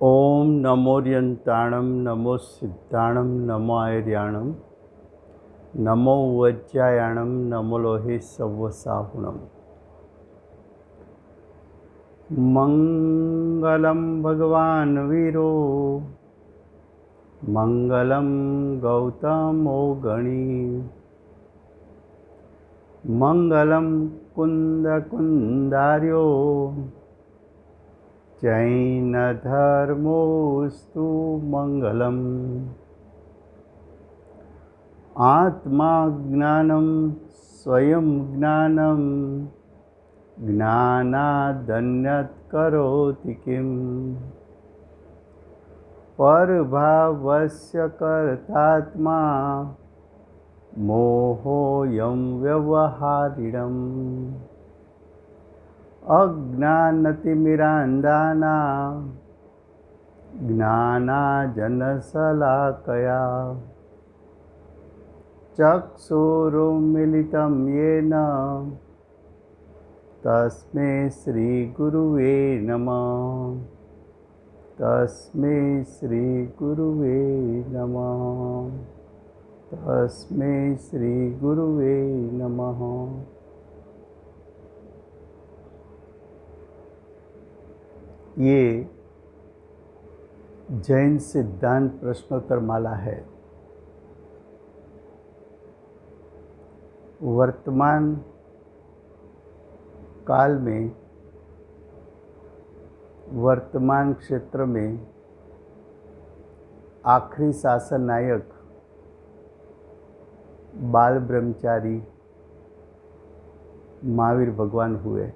ओम नमोर्यंताणं नमो सिद्धाणं नमो आयर्याणं नमो वज्रायाणं नमो लोहे सव्वसाहुणम्। मंगलं भगवान् वीरो मंगलं गौतमो गणी मंगलं कुन्दकुन्दार्यो जैनधर्मोऽस्तु मंगलम्। आत्मा ज्ञानं स्वयं ज्ञानं ज्ञानादन्यत् करोति किम्। परभावस्य कर्तात्मा मोहोऽयं व्यवहारिणम्। अज्ञानतिमिरान्धाना ज्ञानाञ्जनशलाकया चक्षुरुन्मीलितं येन तस्मै श्रीगुरुवे नमः। तस्मै श्रीगुरुवे नमः। तस्मै श्रीगुरुवे नमः। ये जैन सिद्धांत प्रश्नोत्तर माला है। वर्तमान काल में वर्तमान क्षेत्र में आखिरी शासन नायक बाल ब्रह्मचारी महावीर भगवान हुए।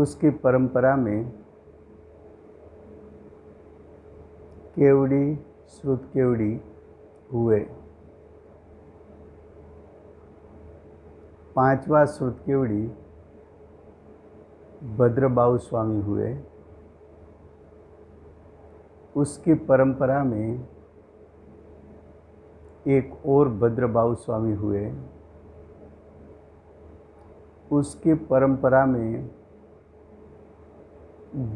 उसकी परंपरा में केवड़ी श्रुत केवड़ी हुए। पांचवा श्रुत केवड़ी भद्रबाहु स्वामी हुए। उसकी परंपरा में एक और भद्रबाहु स्वामी हुए। उसकी परंपरा में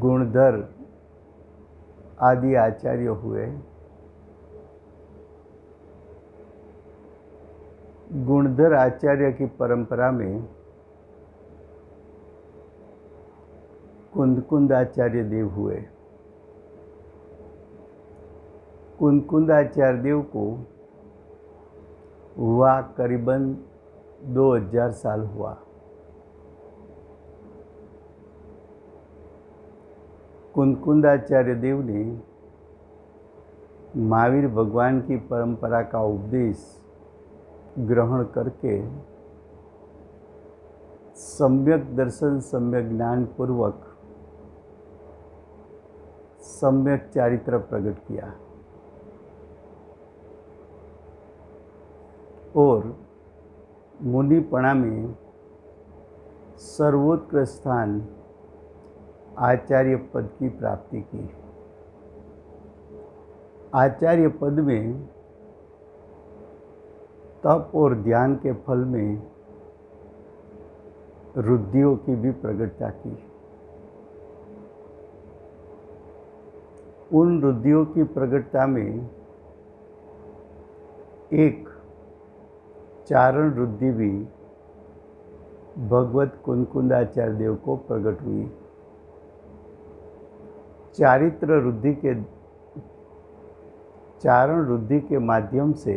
गुणधर आदि आचार्य हुए। गुणधर आचार्य की परंपरा में कुंदकुंद आचार्य देव हुए। कुंदकुंद आचार्य देव को हुआ करीबन 2000 साल हुआ। कुंदकुंदाचार्य देव ने महावीर भगवान की परंपरा का उपदेश ग्रहण करके सम्यक दर्शन सम्यक ज्ञान पूर्वक सम्यक चारित्र प्रकट किया और मुनिपणा में सर्वोत्कृष्ट स्थान आचार्य पद की प्राप्ति की। आचार्य पद में तप और ध्यान के फल में रुद्धियों की भी प्रकटता की। उन रुद्धियों की प्रकटता में एक चारण रुद्धि भी भगवत कुंदकुंदाचार्य देव को प्रकट हुई। चारण रुद्धि के माध्यम से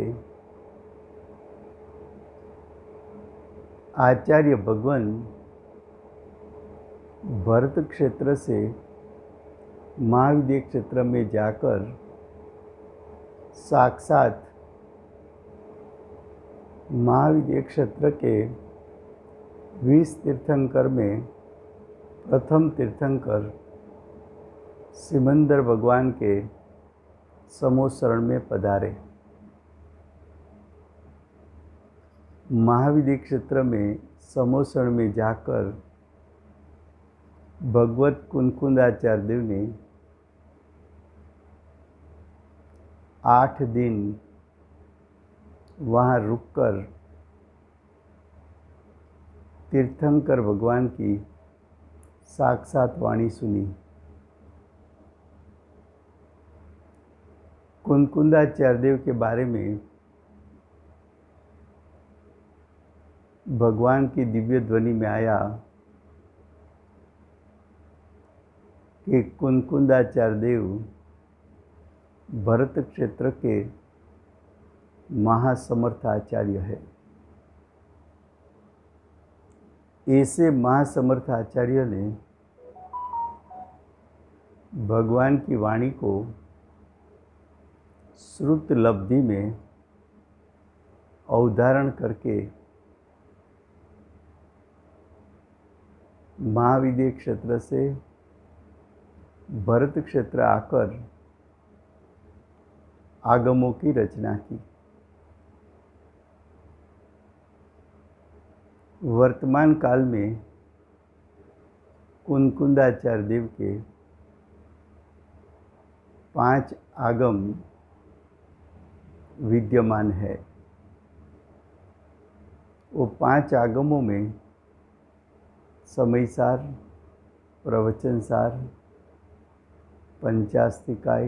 आचार्य भगवान भरत क्षेत्र से महाविद्य क्षेत्र में जाकर साक्षात महाविद्य क्षेत्र के 20 तीर्थंकर में प्रथम तीर्थंकर सिमंदर भगवान के समूह शरण में पधारे। महाविद्य क्षेत्र में समूह शरण में जाकर भगवत कुंदकुंदाचार्य देव ने 8 दिन वहाँ रुककर तीर्थंकर भगवान की साक्षात वाणी सुनी। कुनकुंदाचार्य के बारे में भगवान की दिव्य ध्वनि में आया कि कुनकुंदाचार्य भरत क्षेत्र के महासमर्थ आचार्य है। ऐसे महासमर्थ आचार्य ने भगवान की वाणी को श्रुत लब्धि में अवधारण करके महाविद्य क्षेत्र से भरत क्षेत्र आकर आगमों की रचना की। वर्तमान काल में कुनकुंदाचार्य देव के 5 आगम विद्यमान है। वो 5 आगमों में समयसार, प्रवचनसार, पंचास्तिकाय,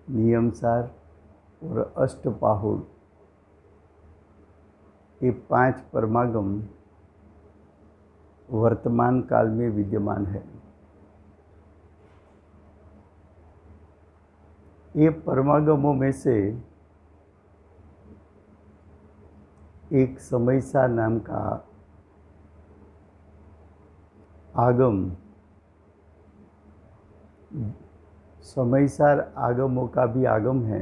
नियमसार और अष्टपाहुड़, ये 5 परमागम वर्तमान काल में विद्यमान है। ये परमागमों में से एक समयसार नाम का आगम, समयसार आगमों का भी आगम है।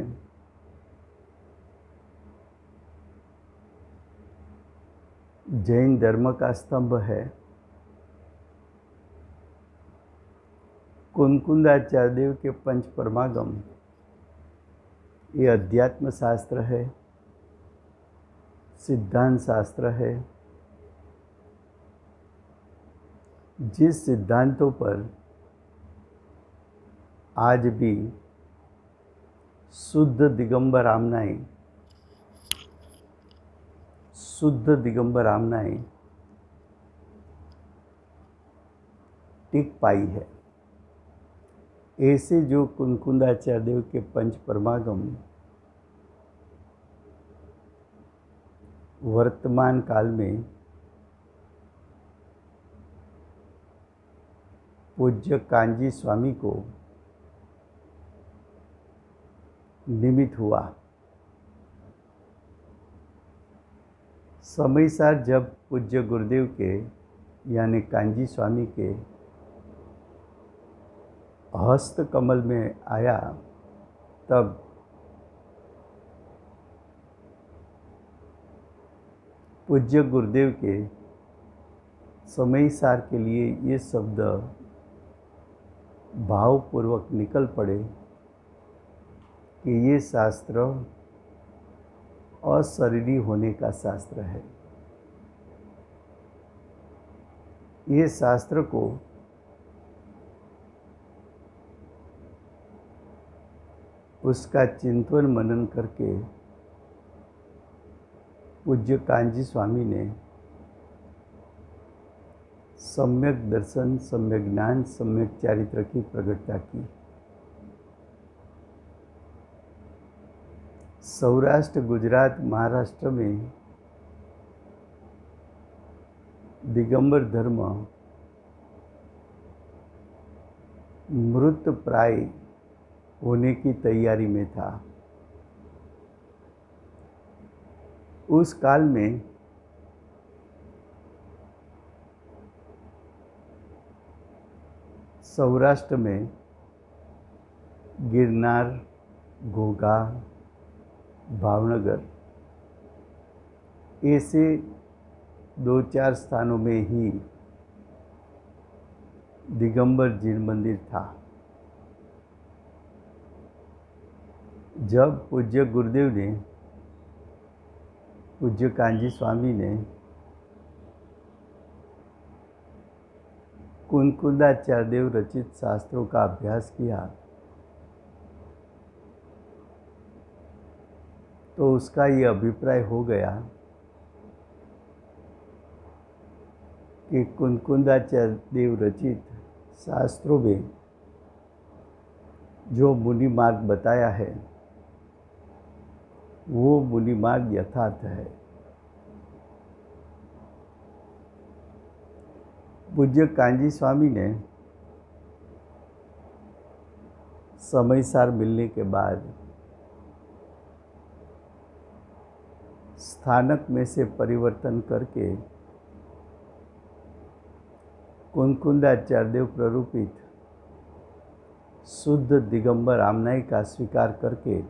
जैन धर्म का स्तंभ है। कुनकुंदाचार्य देव के 5 परमागम ये अध्यात्म शास्त्र है, सिद्धांत शास्त्र है। जिस सिद्धांतों पर आज भी शुद्ध दिगंबर आमनाएं टिक पाई है, ऐसे जो कुनकुंदाचार्य देव के 5 परमागम वर्तमान काल में पूज्य कांजी स्वामी को निमित्त हुआ। समयसार जब पूज्य गुरुदेव के यानी कांजी स्वामी के हस्त कमल में आया, तब पूज्य गुरुदेव के समयसार के लिए ये शब्द भावपूर्वक निकल पड़े कि ये शास्त्र अशरीरी होने का शास्त्र है। ये शास्त्र को उसका चिंतन मनन करके पूज्य कांजी स्वामी ने सम्यक दर्शन, सम्यक ज्ञान, सम्यक चारित्र की प्रकटता की। सौराष्ट्र, गुजरात, महाराष्ट्र में दिगंबर धर्म मृत प्राय होने की तैयारी में था। उस काल में सौराष्ट्र में गिरनार, घोघा, भावनगर ऐसे 2-4 स्थानों में ही दिगंबर जैन मंदिर था। जब पूज्य गुरुदेव ने, पूज्य कांजी स्वामी ने कुनकुंदाचार्य देव रचित शास्त्रों का अभ्यास किया, तो उसका ये अभिप्राय हो गया कि कुंकुंदाचार्य देव रचित शास्त्रों में जो मुनि मार्ग बताया है वो मुनि मार्ग यथार्थ है। पूज्य कांजी स्वामी ने समय सार मिलने के बाद स्थानक में से परिवर्तन करके कुंकुंदाचार्य देव प्ररूपित शुद्ध दिगंबर आमनाई का स्वीकार करके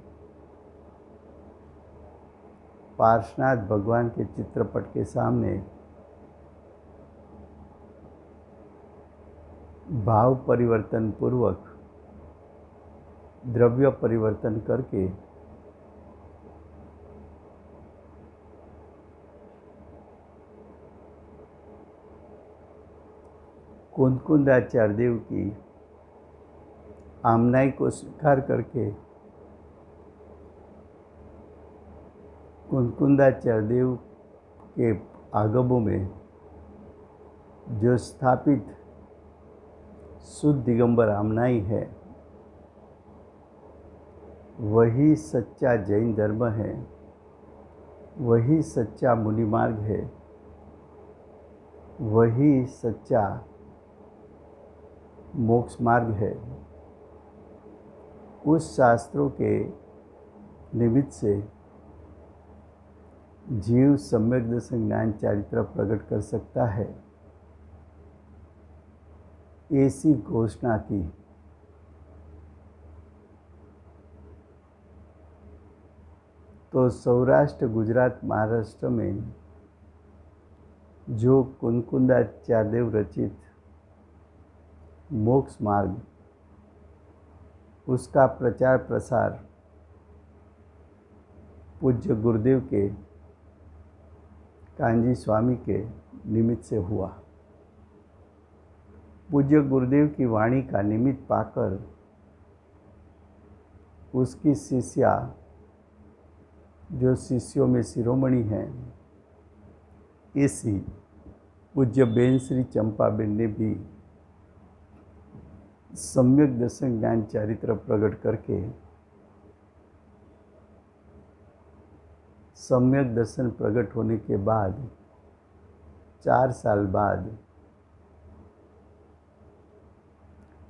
पार्श्वनाथ भगवान के चित्रपट के सामने भाव परिवर्तन पूर्वक द्रव्य परिवर्तन करके कुंकुंदाचार्य देव की आमनाई को स्वीकार करके कुंकुंदाचार्य देव के आगमों में जो स्थापित शुद्ध दिगंबर आमनाई है वही सच्चा जैन धर्म है, वही सच्चा मुनि मार्ग है, वही सच्चा मोक्ष मार्ग है। उस शास्त्रों के निमित्त से जीव सम्यक दर्शन ज्ञान चारित्र प्रकट कर सकता है, ऐसी घोषणा की। तो सौराष्ट्र, गुजरात, महाराष्ट्र में जो कुंकुंदाचार्य देव रचित मोक्ष मार्ग, उसका प्रचार प्रसार पूज्य गुरुदेव के कांजी स्वामी के निमित्त से हुआ। पूज्य गुरुदेव की वाणी का निमित्त पाकर उसकी शिष्या, जो शिष्यों में शिरोमणि हैं, इसी पूज्य बेन श्री चंपाबेन ने भी सम्यक दर्शन ज्ञान चारित्र प्रकट करके सम्यक दर्शन प्रकट होने के बाद 4 साल बाद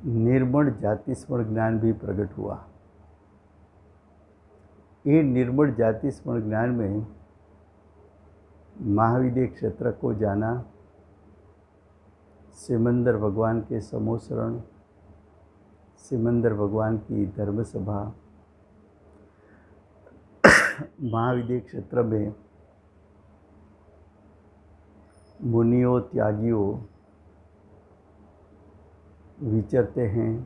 निर्मल जाति स्मरण ज्ञान भी प्रकट हुआ। ये निर्मल जाति स्मरण ज्ञान में महाविद्य क्षेत्र को जाना, सिमंदर भगवान के समोसरण, सिमंदर भगवान की धर्मसभा, महाविद्य क्षेत्र में मुनियों त्यागियों विचरते हैं,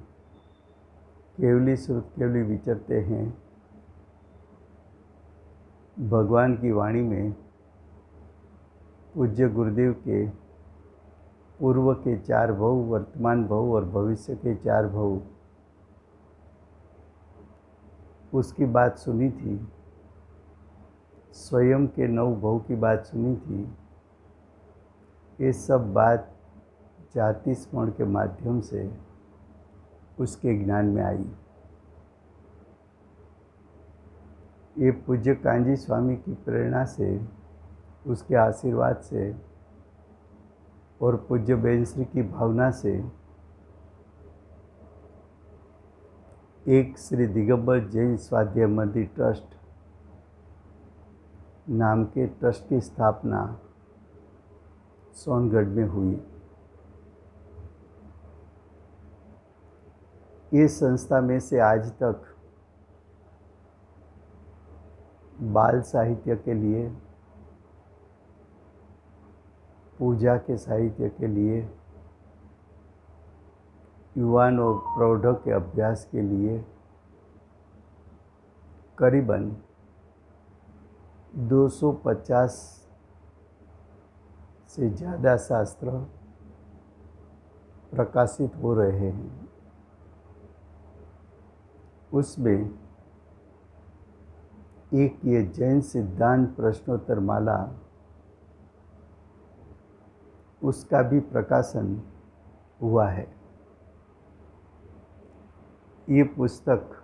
केवली श्रुत केवली विचरते हैं। भगवान की वाणी में पूज्य गुरुदेव के पूर्व के 4 भव, वर्तमान भव और भविष्य के 4 भव, उसकी बात सुनी थी। स्वयं के 9 भव की बात सुनी थी। ये सब बात जाति स्मरण के माध्यम से उसके ज्ञान में आई। ये पूज्य कांजी स्वामी की प्रेरणा से, उसके आशीर्वाद से और पूज्य बेनश्री की भावना से एक श्री दिगंबर जैन स्वाध्याय मंदिर ट्रस्ट नाम के ट्रस्ट की स्थापना सोनगढ़ में हुई। इस संस्था में से आज तक बाल साहित्य के लिए, पूजा के साहित्य के लिए, युवान और प्रौढ़ों के अभ्यास के लिए करीबन 250 से ज़्यादा शास्त्र प्रकाशित हो रहे हैं। उसमें एक ये जैन सिद्धांत प्रश्नोत्तर माला उसका भी प्रकाशन हुआ है। ये पुस्तक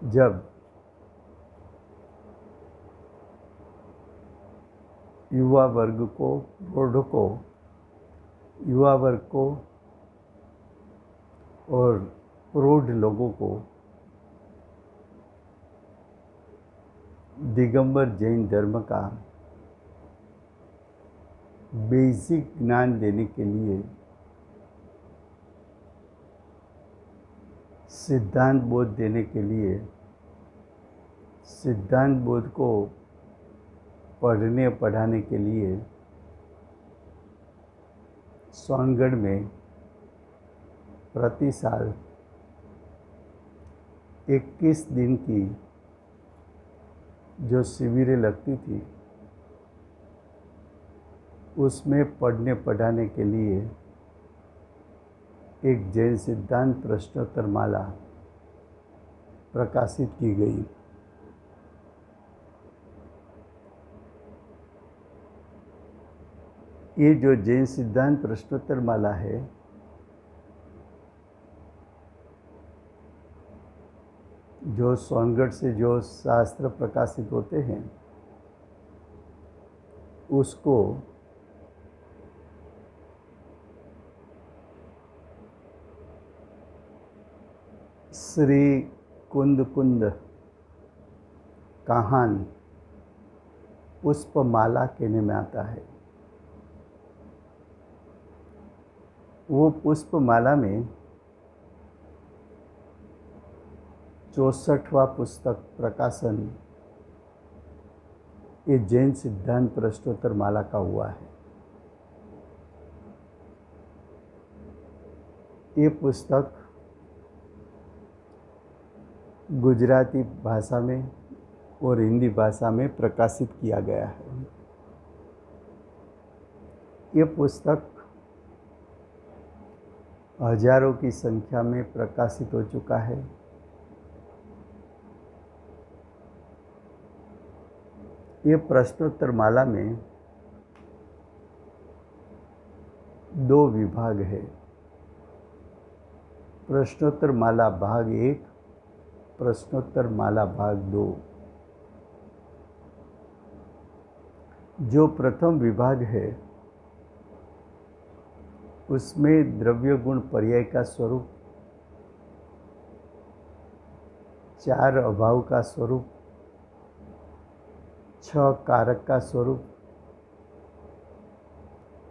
जब युवा वर्ग को, प्रौढ़ को, युवा वर्ग को और प्रौढ़ लोगों को दिगंबर जैन धर्म का बेसिक ज्ञान देने के लिए, सिद्धांत बोध देने के लिए, सिद्धांत बोध को पढ़ने पढ़ाने के लिए सोनगढ़ में प्रति साल 21 दिन की जो शिविरें लगती थी, उसमें पढ़ने पढ़ाने के लिए एक जैन सिद्धांत प्रश्नोत्तर माला प्रकाशित की गई। ये जो जैन सिद्धांत प्रश्नोत्तर माला है, जो सोनगढ़ से जो शास्त्र प्रकाशित होते हैं, उसको श्री कुंद कुंद काहान पुष्पमाला कहने में आता है। वो पुष्पमाला में 64वां पुस्तक प्रकाशन ये जैन सिद्धांत प्रश्नोत्तर माला का हुआ है। ये पुस्तक गुजराती भाषा में और हिंदी भाषा में प्रकाशित किया गया है। ये पुस्तक हजारों की संख्या में प्रकाशित हो चुका है। ये प्रश्नोत्तर माला में 2 विभाग है। प्रश्नोत्तर माला भाग 1, प्रश्नोत्तर माला भाग 2। जो प्रथम विभाग है उसमें द्रव्य गुण पर्याय का स्वरूप, 4 अभाव का स्वरूप, 6 कारक का स्वरूप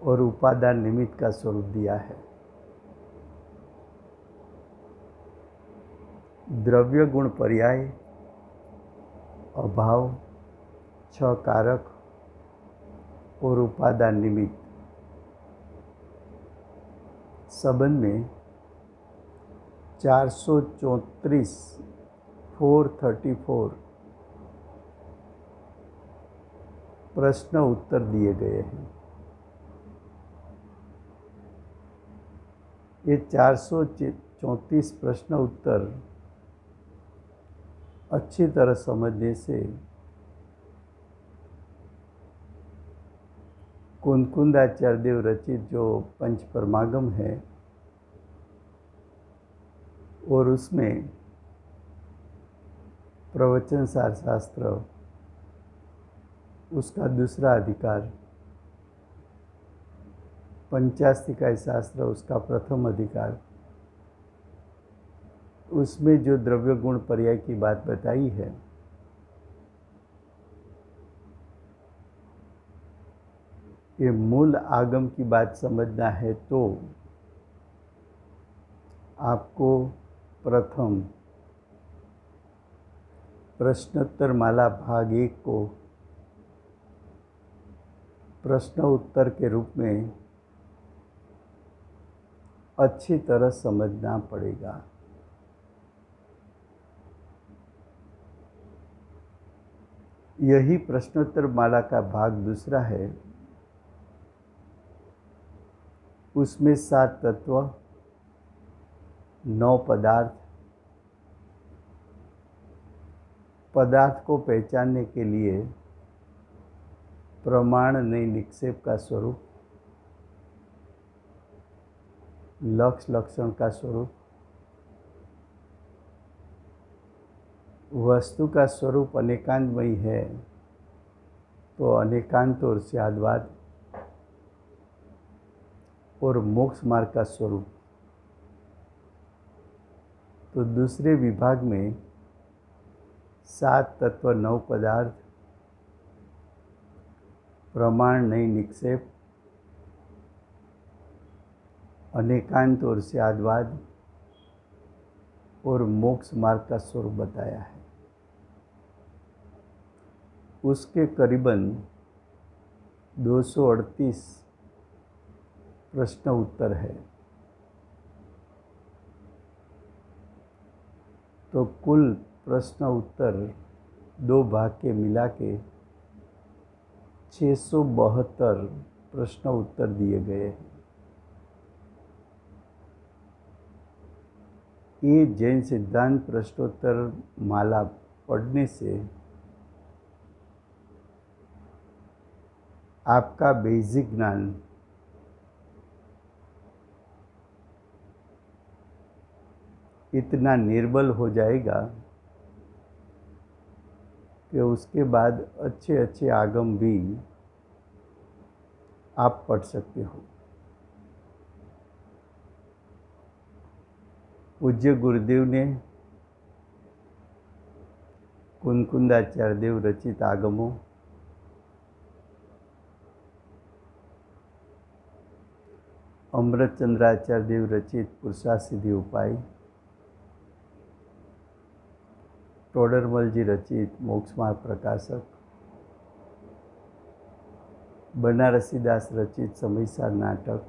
और उपादान निमित्त का स्वरूप दिया है। द्रव्य गुण पर्याय, अभाव, 6 कारक और उपादान निमित्त संबंध में 434 434 प्रश्न उत्तर दिए गए हैं। ये 434 प्रश्न उत्तर अच्छी तरह समझने से कुंदकुंदाचार्य देव रचित जो पंच परमागम है और उसमें प्रवचन सार शास्त्र उसका दूसरा अधिकार, पंचास्तिकाय शास्त्र उसका प्रथम अधिकार, उसमें जो द्रव्य गुण पर्याय की बात बताई है, ये मूल आगम की बात समझना है तो आपको प्रथम प्रश्नोत्तर माला भाग 1 को प्रश्न उत्तर के रूप में अच्छी तरह समझना पड़ेगा। यही प्रश्नोत्तर माला का भाग दूसरा है। उसमें 7 तत्व, 9 पदार्थ, पदार्थ को पहचानने के लिए प्रमाण नहीं निक्षेप का स्वरूप, लक्ष्य लक्षण का स्वरूप, वस्तु का स्वरूप अनेकांतमयी है तो अनेकांत और स्याद्वाद, और मोक्ष मार्ग का स्वरूप। तो दूसरे विभाग में 7 तत्व 9 पदार्थ, प्रमाण नहीं निक्षेप, अनेकांत और स्याद्वाद और मोक्ष मार्ग का स्वरूप बताया है। उसके करीबन 238 प्रश्न उत्तर है। तो कुल प्रश्न उत्तर 2 भाग के मिला के 672 प्रश्न उत्तर दिए गए हैं। ये जैन सिद्धांत प्रश्नोत्तर माला पढ़ने से आपका बेसिक ज्ञान इतना निर्बल हो जाएगा कि उसके बाद अच्छे अच्छे आगम भी आप पढ़ सकते हो। पूज्य गुरुदेव ने कुनकुंदाचार्य देव रचित आगमों, अमृतचंद्राचार्य देव रचित पुरुषार्थ सिद्धि उपाय, टोडरमल जी रचित मोक्ष मार्ग प्रकाशक, बनारसीदास रचित समयसार नाटक,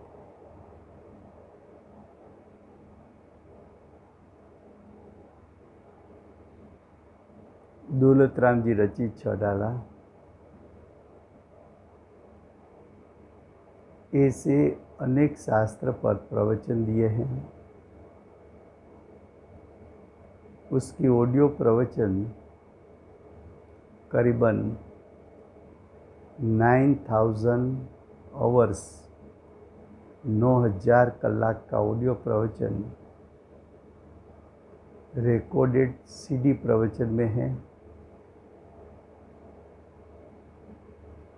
दौलतराम जी रचित छडाला, ऐसे अनेक शास्त्र पर प्रवचन दिए हैं। उसकी ऑडियो प्रवचन करीबन 9000 आवर्स, 9000 कलाक का ऑडियो प्रवचन रिकॉर्डेड सीडी प्रवचन में है।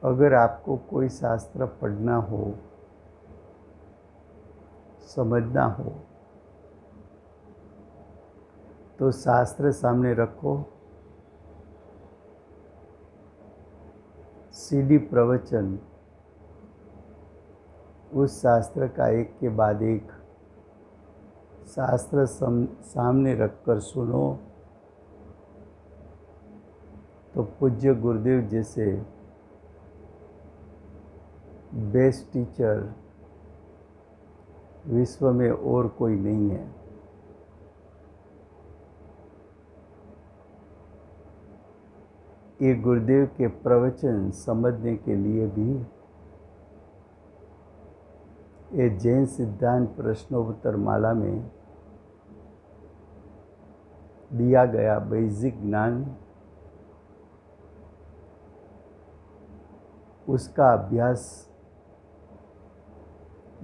अगर आपको कोई शास्त्र पढ़ना हो, समझना हो, तो शास्त्र सामने रखो, सीडी प्रवचन उस शास्त्र का एक के बाद एक शास्त्र सामने रखकर सुनो, तो पूज्य गुरुदेव जैसे बेस्ट टीचर विश्व में और कोई नहीं है। ये गुरुदेव के प्रवचन समझने के लिए भी ये जैन सिद्धांत प्रश्नोत्तर माला में दिया गया बेसिक ज्ञान, उसका अभ्यास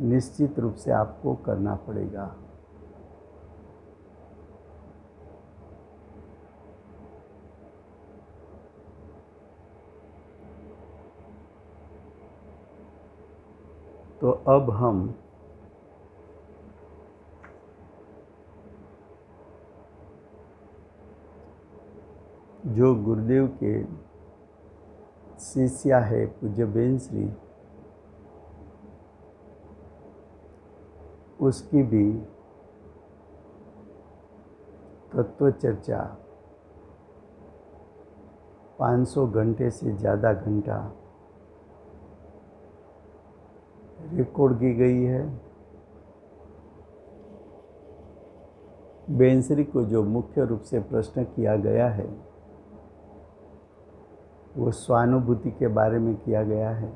निश्चित रूप से आपको करना पड़ेगा। तो अब हम जो गुरुदेव के शिष्या है पूज्य बेनश्री, उसकी भी तत्व चर्चा 500 घंटे से ज़्यादा घंटा रिकॉर्ड की गई है। बेनश्री को जो मुख्य रूप से प्रश्न किया गया है वो स्वानुभूति के बारे में किया गया है।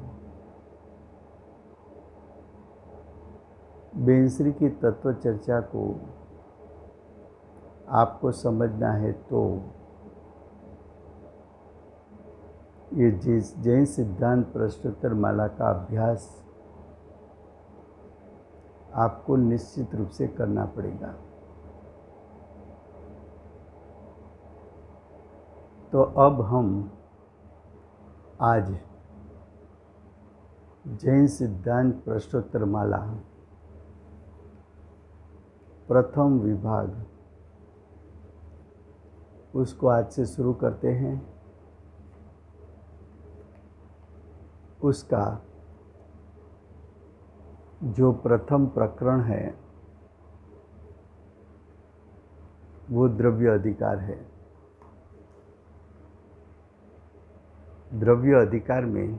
बेनश्री की तत्व चर्चा को आपको समझना है तो ये जैन सिद्धांत प्रश्नोत्तर माला का अभ्यास आपको निश्चित रूप से करना पड़ेगा। तो अब हम आज जैन सिद्धांत प्रश्नोत्तर माला प्रथम विभाग उसको आज से शुरू करते हैं। उसका जो प्रथम प्रकरण है वो द्रव्य अधिकार है। द्रव्य अधिकार में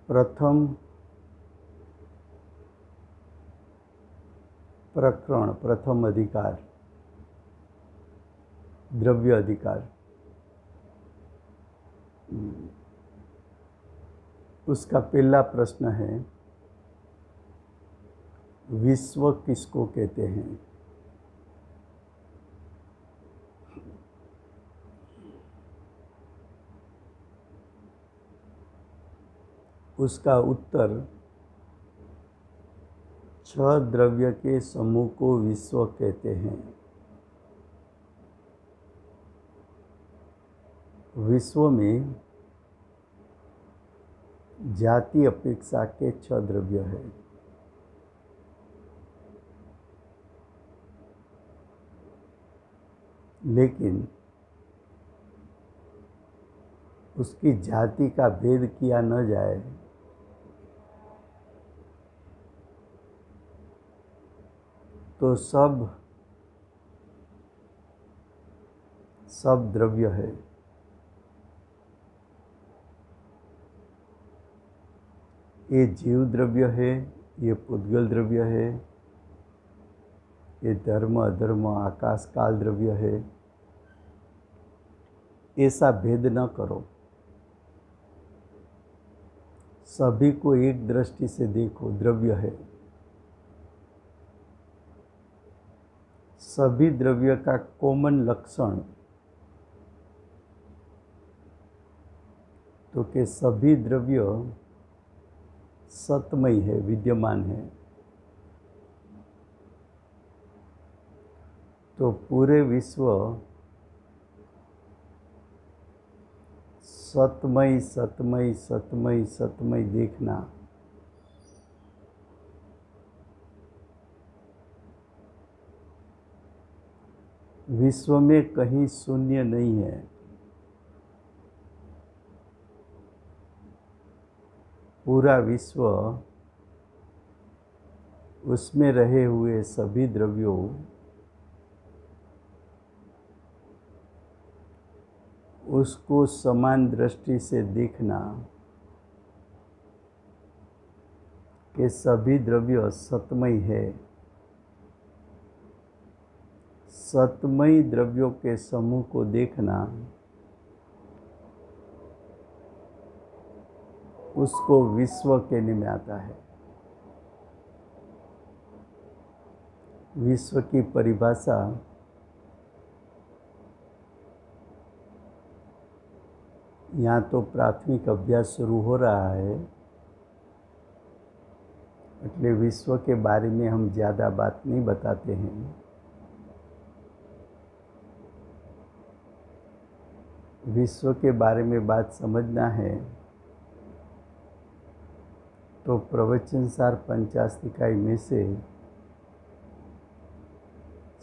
प्रथम प्रकरण, प्रथम अधिकार द्रव्य अधिकार, उसका पहला प्रश्न है, विश्व किसको कहते हैं? उसका उत्तर 6 द्रव्य के समूह को विश्व कहते हैं। विश्व में जाति अपेक्षा के 6 द्रव्य है। लेकिन उसकी जाति का भेद किया न जाए तो सब द्रव्य है। ये जीव द्रव्य है, ये पुद्गल द्रव्य है, ये धर्म अधर्म आकाश काल द्रव्य है। ऐसा भेद न करो, सभी को एक दृष्टि से देखो, द्रव्य है। सभी द्रव्य का कॉमन लक्षण तो कि सभी द्रव्य सतमय है, विद्यमान है। तो पूरे विश्व सतमय सतमय सतमय सतमय देखना विश्व में कहीं शून्य नहीं है। पूरा विश्व, उसमें रहे हुए सभी द्रव्यों उसको समान दृष्टि से देखना कि सभी द्रव्य सतमय है। सतमय द्रव्यों के समूह को देखना, उसको विश्व कहने में आता है। विश्व की परिभाषा यहाँ तो प्राथमिक अभ्यास शुरू हो रहा है, इसलिए विश्व के बारे में हम ज़्यादा बात नहीं बताते हैं। विश्व के बारे में बात समझना है तो प्रवचनसार पंचास्तिकाई में से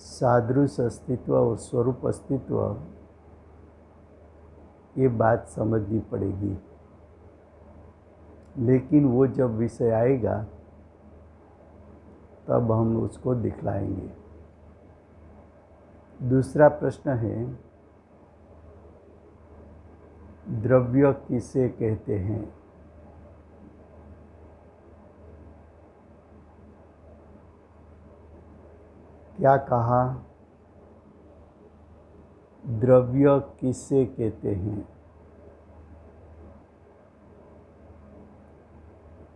सादृश अस्तित्व और स्वरूप अस्तित्व, ये बात समझनी पड़ेगी। लेकिन वो जब विषय आएगा तब हम उसको दिखलाएंगे। दूसरा प्रश्न है, द्रव्य किसे कहते हैं? क्या कहा? द्रव्य किसे कहते हैं?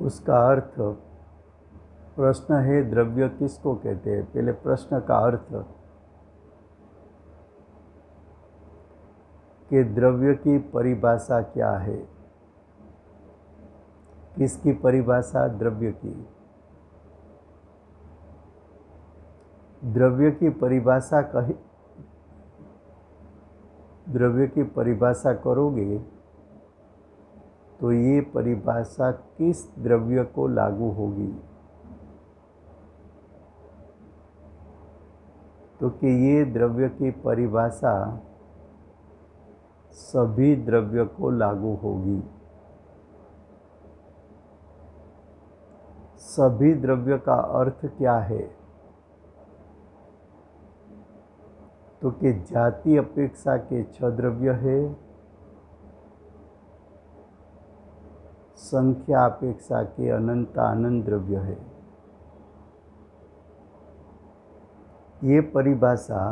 उसका अर्थ, प्रश्न है द्रव्य किसको कहते हैं, पहले प्रश्न का अर्थ कि द्रव्य की परिभाषा क्या है। किसकी परिभाषा? द्रव्य की। द्रव्य की परिभाषा द्रव्य की परिभाषा करोगे तो ये परिभाषा किस द्रव्य को लागू होगी? तो कि ये द्रव्य की परिभाषा सभी द्रव्य को लागू होगी। सभी द्रव्य का अर्थ क्या है? तो कि जाति अपेक्षा के 6 द्रव्य है, संख्या अपेक्षा के अनंत अनंत द्रव्य है। ये परिभाषा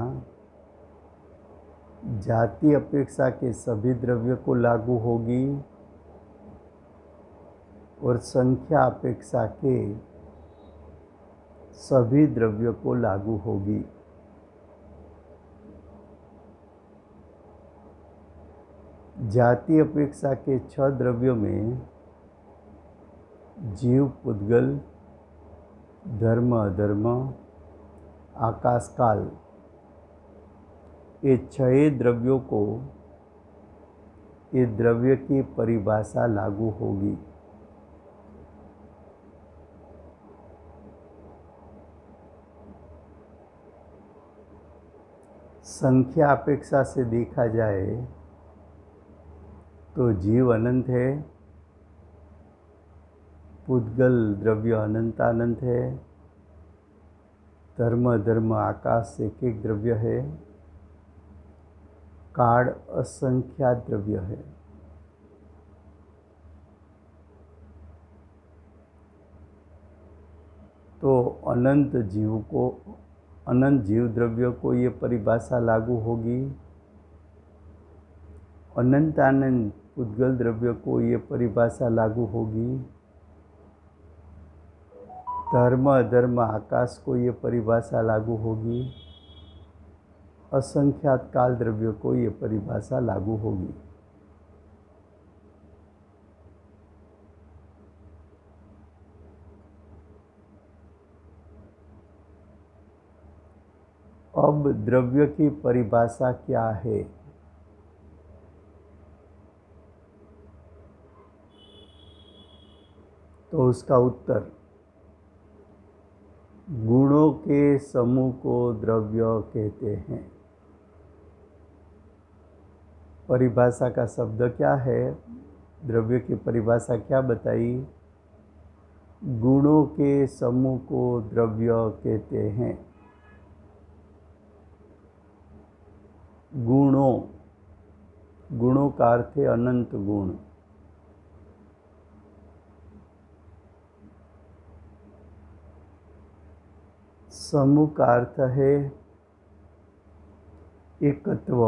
जाति अपेक्षा के सभी द्रव्य को लागू होगी और संख्या अपेक्षा के सभी द्रव्यों को लागू होगी। जाति अपेक्षा के 6 द्रव्यों में जीव, पुद्गल, धर्म, अधर्म, आकाश, काल, ये 6 द्रव्यों को ये द्रव्य की परिभाषा लागू होगी। संख्या अपेक्षा से देखा जाए तो जीव अनंत है, पुद्गल द्रव्य अनंत अनंत है, धर्म धर्म आकाश एक एक द्रव्य है, काल असंख्यात द्रव्य है। तो अनंत जीव द्रव्यों को ये परिभाषा लागू होगी। अनंत अनंत पुद्गल द्रव्यों को ये परिभाषा लागू होगी। धर्म अधर्म आकाश को ये परिभाषा लागू होगी। असंख्यात काल द्रव्यों को ये परिभाषा लागू होगी। अब द्रव्य की परिभाषा क्या है? तो उसका उत्तर, गुणों के समूह को द्रव्य कहते हैं। परिभाषा का शब्द क्या है? द्रव्य की परिभाषा क्या बताई? गुणों के समूह को द्रव्य कहते हैं। गुणों का अर्थ है अनंत गुण। समूह का अर्थ है एकत्व।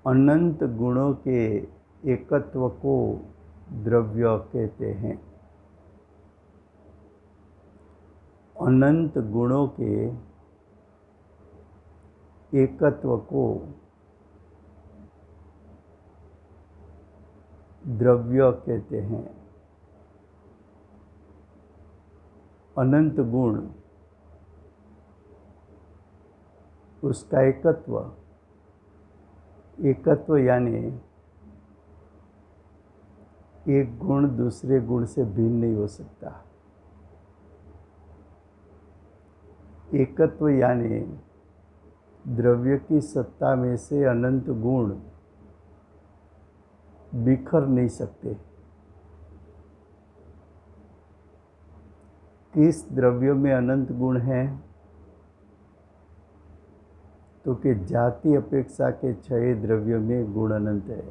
अनंत गुणों के एकत्व को द्रव्य कहते हैं। अनंत गुणों के एकत्व को द्रव्य कहते हैं। अनंत गुण, उसका एकत्व यानी एक गुण दूसरे गुण से भिन्न नहीं हो सकता। एकत्व यानी द्रव्य की सत्ता में से अनंत गुण बिखर नहीं सकते। किस द्रव्य में अनंत गुण हैं? तो कि जाति अपेक्षा के 6 द्रव्यों में गुण अनंत है।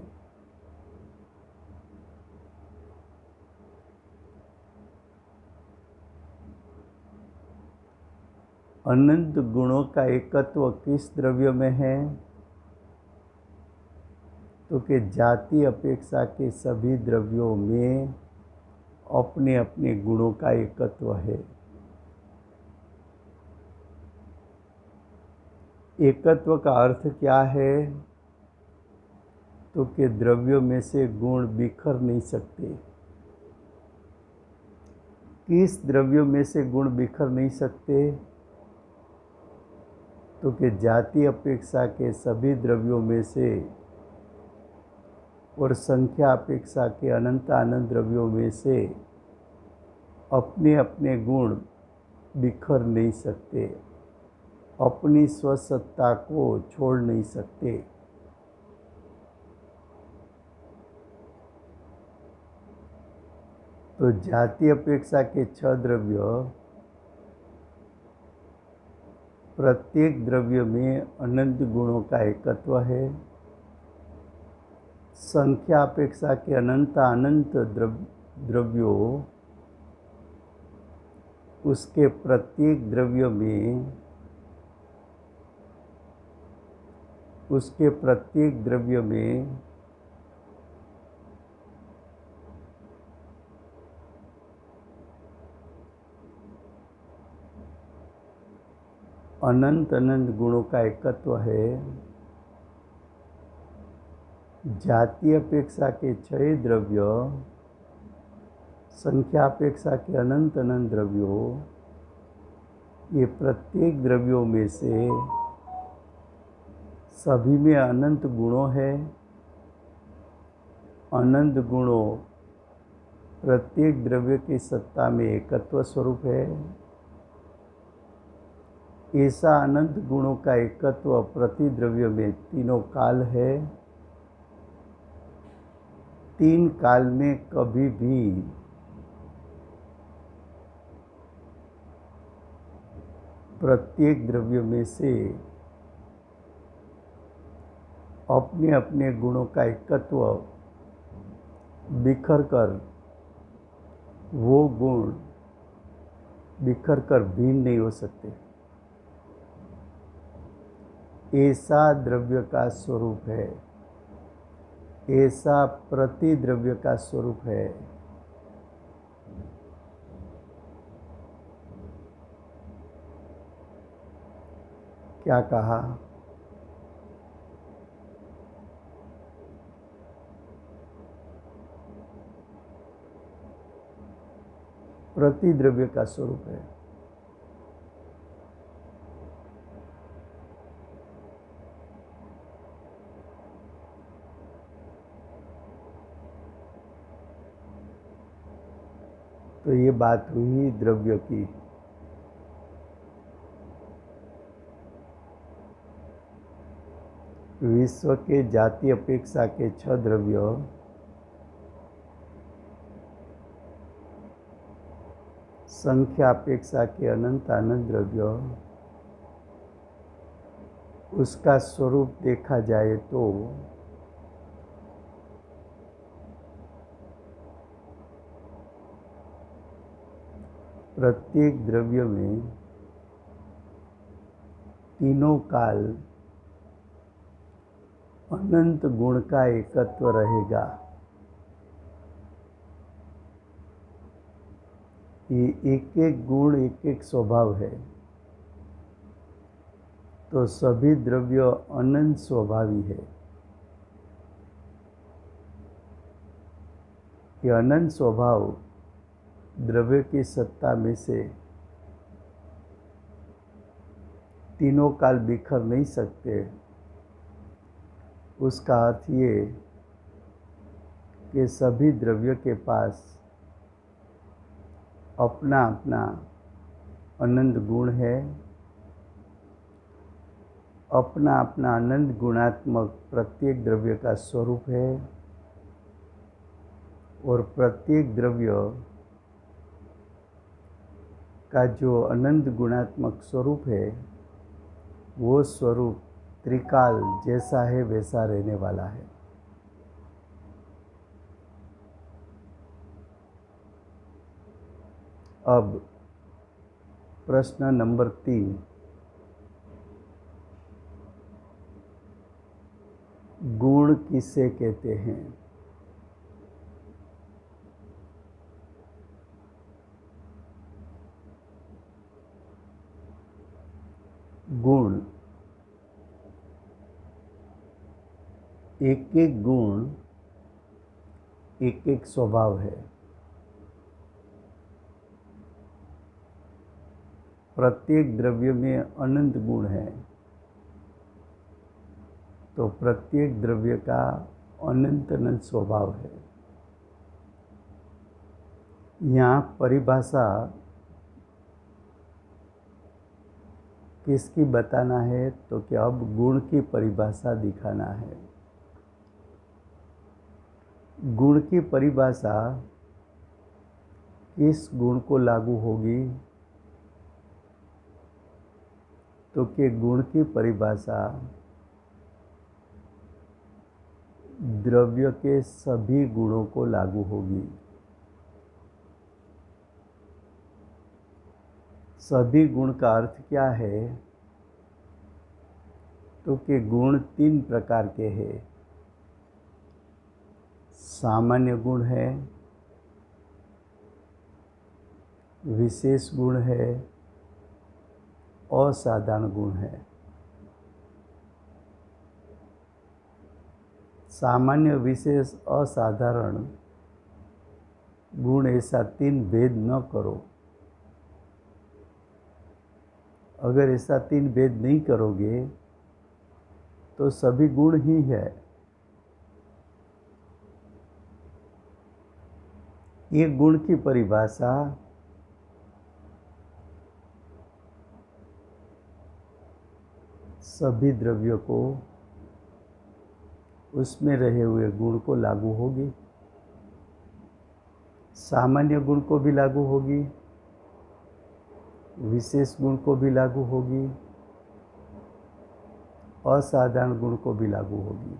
अनंत गुणों का एकत्व किस द्रव्य में है? तो कि जाति अपेक्षा के सभी द्रव्यों में अपने अपने गुणों का एकत्व है। एकत्व का अर्थ क्या है? तो कि द्रव्यों में से गुण बिखर नहीं सकते। किस द्रव्यों में से गुण बिखर नहीं सकते? तो कि जाति अपेक्षा के सभी द्रव्यों में से और संख्या अपेक्षा के अनंत अनंत द्रव्यों में से अपने अपने गुण बिखर नहीं सकते, अपनी स्वसत्ता को छोड़ नहीं सकते। तो जाति अपेक्षा के 6 द्रव्य प्रत्येक द्रव्य में अनंत गुणों का एकत्व है। संख्या अपेक्षा के अनंत अनंत द्रव्यों उसके प्रत्येक द्रव्य में अनंत अनंत गुणों का एकत्व है। जाति अपेक्षा के 6 द्रव्य संख्या अपेक्षा के अनंत अनंत द्रव्यों, ये प्रत्येक द्रव्यों में से सभी में अनंत गुणों है। अनंत गुणों प्रत्येक द्रव्य की सत्ता में एकत्व स्वरूप है। ऐसा अनंत गुणों का एकत्व प्रति द्रव्य में तीनों काल है। 3 काल में कभी भी प्रत्येक द्रव्य में से अपने अपने गुणों का एकत्व बिखर कर वो गुण बिखर कर भिन्न नहीं हो सकते। ऐसा द्रव्य का स्वरूप है, ऐसा प्रति द्रव्य का स्वरूप है। क्या कहा? प्रति द्रव्य का स्वरूप है। तो ये बात हुई द्रव्य की। विश्व के जाति अपेक्षा के 6 द्रव्य संख्या अपेक्षा के अनंत अनंत द्रव्य, उसका स्वरूप देखा जाए तो प्रत्येक द्रव्य में तीनों काल अनंत गुण का एकत्व रहेगा। ये एक एक गुण एक एक स्वभाव है। तो सभी द्रव्य अनंत स्वभावी है। ये अनंत स्वभाव द्रव्य की सत्ता में से तीनों काल बिखर नहीं सकते। उसका अर्थ ये कि सभी द्रव्य के पास अपना अपना अनंत गुण है, अपना अपना अनंत गुणात्मक प्रत्येक द्रव्य का स्वरूप है, और प्रत्येक द्रव्य का जो अनंत गुणात्मक स्वरूप है वो स्वरूप त्रिकाल जैसा है वैसा रहने वाला है। अब प्रश्न नंबर 3, गुण गुण किसे कहते हैं? गुण, एक एक गुण एक एक स्वभाव है। प्रत्येक द्रव्य में अनंत गुण है, तो प्रत्येक द्रव्य का अनंत अनंत स्वभाव है। यहाँ परिभाषा किसकी बताना है? तो कि अब गुण की परिभाषा दिखाना है। गुण की परिभाषा किस गुण को लागू होगी? तो कि गुण की परिभाषा द्रव्य के सभी गुणों को लागू होगी। सभी गुण का अर्थ क्या है? तो कि गुण तीन प्रकार के हैं। सामान्य गुण है, विशेष गुण है, असाधारण गुण है। सामान्य, विशेष, असाधारण गुण, ऐसा तीन भेद न करो। अगर ऐसा तीन भेद नहीं करोगे तो सभी गुण ही है। ये गुण की परिभाषा सभी द्रव्यों को, उसमें रहे हुए गुण को लागू होगी। सामान्य गुण को भी लागू होगी, विशेष गुण को भी लागू होगी, असाधारण गुण को भी लागू होगी।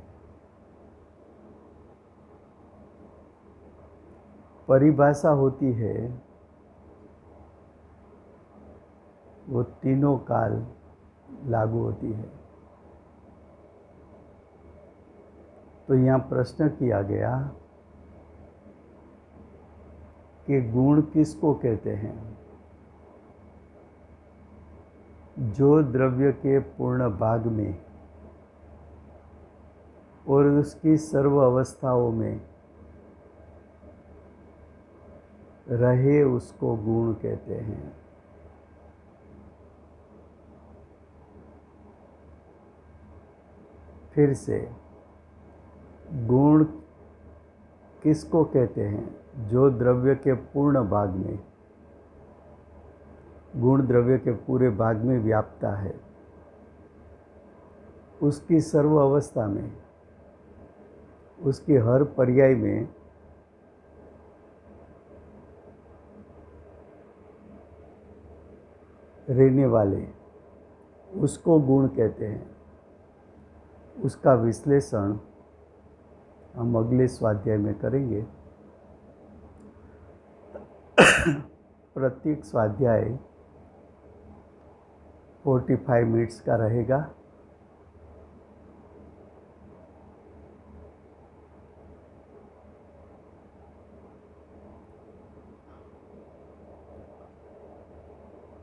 परिभाषा होती है वो तीनों काल लागू होती है। तो यहाँ प्रश्न किया गया कि गुण किसको कहते हैं? जो द्रव्य के पूर्ण भाग में और उसकी सर्व अवस्थाओं में रहे उसको गुण कहते हैं। फिर से, गुण किसको कहते हैं? जो द्रव्य के पूर्ण भाग में, गुण द्रव्य के पूरे भाग में व्याप्ता है, उसकी सर्व अवस्था में, उसकी हर पर्याय में रहने वाले, उसको गुण कहते हैं। उसका विश्लेषण हम अगले स्वाध्याय में करेंगे। प्रत्येक स्वाध्याय 45 मिनट्स का रहेगा।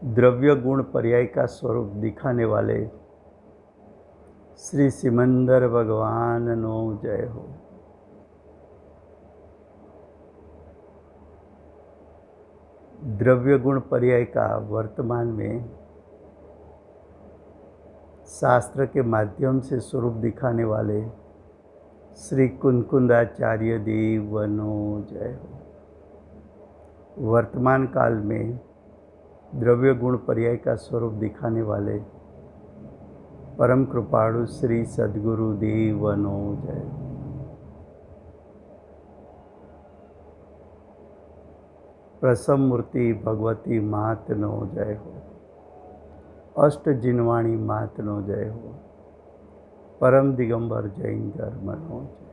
द्रव्य गुण पर्याय का स्वरूप दिखाने वाले श्री सिमंदर भगवान नो जय हो। द्रव्य गुण पर्याय का वर्तमान में शास्त्र के माध्यम से स्वरूप दिखाने वाले श्री कुंकुंदाचार्य देव नो जय हो। वर्तमान काल में द्रव्य गुण पर्याय का स्वरूप दिखाने वाले परम कृपाणु श्री सद्गुरु देव नो जय हो। प्रसम मूर्ति भगवती मात नो जय हो। अष्ट जिनवाणी मात नो जय हो। परम दिगंबर जैन धर्म नो जय।